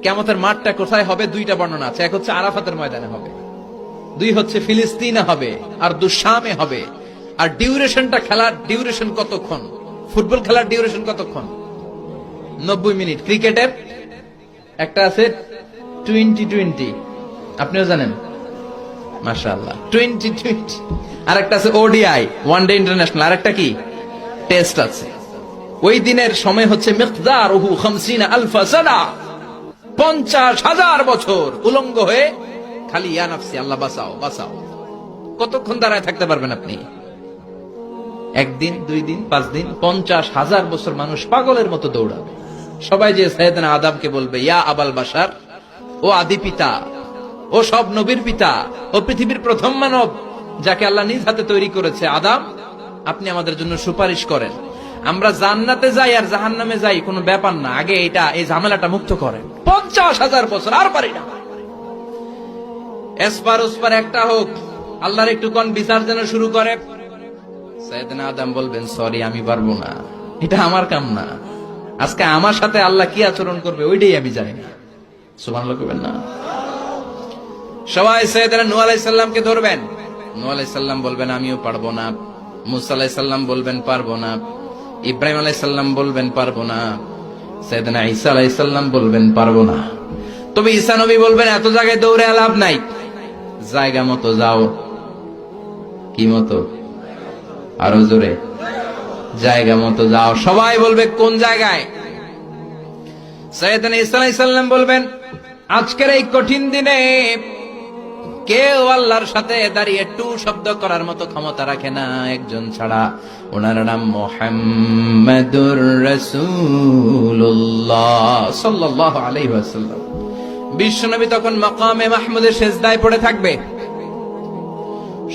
কিয়ামতের মাঠটা কোথায় হবে দুইটা বর্ণনা আছে। এক হচ্ছে আরাফাতের ময়দানে হবে, দুই হচ্ছে ফিলিস্তিনে হবে, আর দুশামে হবে। আর ডিউরেশনটা, খেলার ডিউরেশন কতক্ষণ? ফুটবল খেলার ডিউরেশন কতক্ষণ? 90 মিনিট। ক্রিকেটের একটা আছে 20-20, আপনিও জানেন, মাশাআল্লাহ, 20-20। আর একটা আছে ওডিআই, ওয়ান ডে ইন্টারন্যাশনাল। আর একটা কি, টেস্ট আছে। ওই দিনের সময় হচ্ছে মিকদারুহু 50 আলফা সানা, 50,000 বছর উলঙ্গ হয়ে খালি ইয়া নাফসি, আল্লাহ বাঁচাও বাঁচাও। কতক্ষণ দাঁড়ায় থাকতে পারবেন আপনি? একদিন, 2 দিন, 5 দিন? 50,000 বছর মানুষ পাগলের মতো দৌড়াবে। সবাই যে সাইয়েদনা আদমকে বলবে, ইয়া আবাল বাশার, ও আদি পিতা, ও সব নবীর পিতা, ও পৃথিবীর প্রথম মানব যাকে আল্লাহ নিজ হাতে তৈরি করেছে, আদম, আপনি আমাদের জন্য সুপারিশ করেন। আমরা জান্নাতে যাই আর জাহান্নামে যাই কোনো ব্যাপার না, আগে এই ঝামেলাটা মুক্ত করেন। 50,000 বছর আর পারি না। এসপার ওসপার একটা হোক, আল্লাহর একটু কোন বিচার যেন শুরু করে। সাইয়েদনা আদম বলবেন, সরি, আমি পারবো না, এটা আমার কাম না। আজকে আমার সাথে আল্লাহ কি আচরণ করবে ওইটাই আমি জানি না। সুবহানাল্লাহ কইবেন না? সবাই সাইয়েদনা নূহ আলাইহিস সালামকে ধরবেন। নূহ আলাইহিস সালাম বলবেন, আমিও পারবো না। মুসা আলাইহিস সালাম বলবেন, পারবো না। ইব্রাহিম আলাইহিস সালাম বলবেন, পারবো না। সাইয়েদনা ঈসা আলাইহিস সালাম বলবেন, পারবো না। তবে ঈসা নবী বলবেন, এত জায়গায় দৌড়ে লাভ নাই, জায়গা মতো যাও। কি মতো? আরো জোরে, জায়গা মতো যাও। সবাই বলবে, কোন জায়গায়? সাইয়েদনা ঈসা আলাইহিস সালাম বলবেন, আজকের এই কঠিন দিনে কেউ আল্লাহর সাথে দাঁড়িয়ে টু শব্দ করার মতো ক্ষমতা রাখে না, একজন ছাড়া। ওনার নাম মুহাম্মাদুর রাসূলুল্লাহ সাল্লাল্লাহু আলাইহি ওয়াসাল্লাম। বিশ্বনবী তখন মাকামে মাহমুদের সেজদায় পড়ে থাকবে।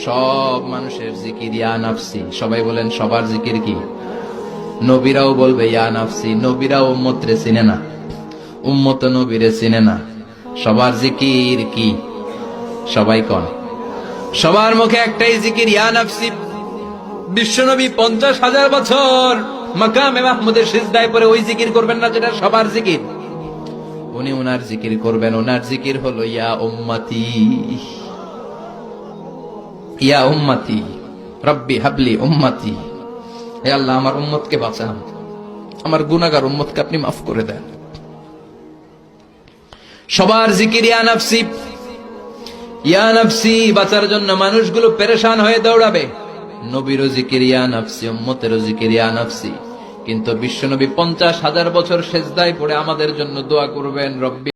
সব মানুষের জিকির ইয়া নাফসি। সবাই বলেন, সবার জিকির কি? নবীরাও বলবে ইয়া নাফসি। নবীরাও উম্মতরে চিনে না, উম্মত নবীরে চিনে না। সবার জিকির কি? সবাই কোন? সবার মুখে একটাই জিকির, ইয়া নাফসি। বিশ্বনবী 50,000 বছর মাকামে মাহমুদের সিজদায় পড়ে ওই জিকির করবেন না যেটা সবার জিকির। উনি ওনার জিকির করবেন। ওনার জিকির হলো ইয়া উম্মতি, ইয়া উম্মতি রব্বি হাবলি উম্মতি। হে আল্লাহ, আমার উম্মতকে বাঁচান, আমার গুনাহগার উম্মতকে আপনি মাফ করে দেন। সবার জিকির ইয়া নাফসি, ইয়া নাফসি। বাঁচার জন্য মানুষগুলো পেরেশান হয়ে দৌড়াবে। নবীরও জিকির ইয়া নাফসি, উম্মতেরও জিকির ইয়া নাফসি। কিন্তু বিশ্বনবী 50,000 বছর সেজদায় পড়ে আমাদের জন্য দোয়া করবেন, রব্বি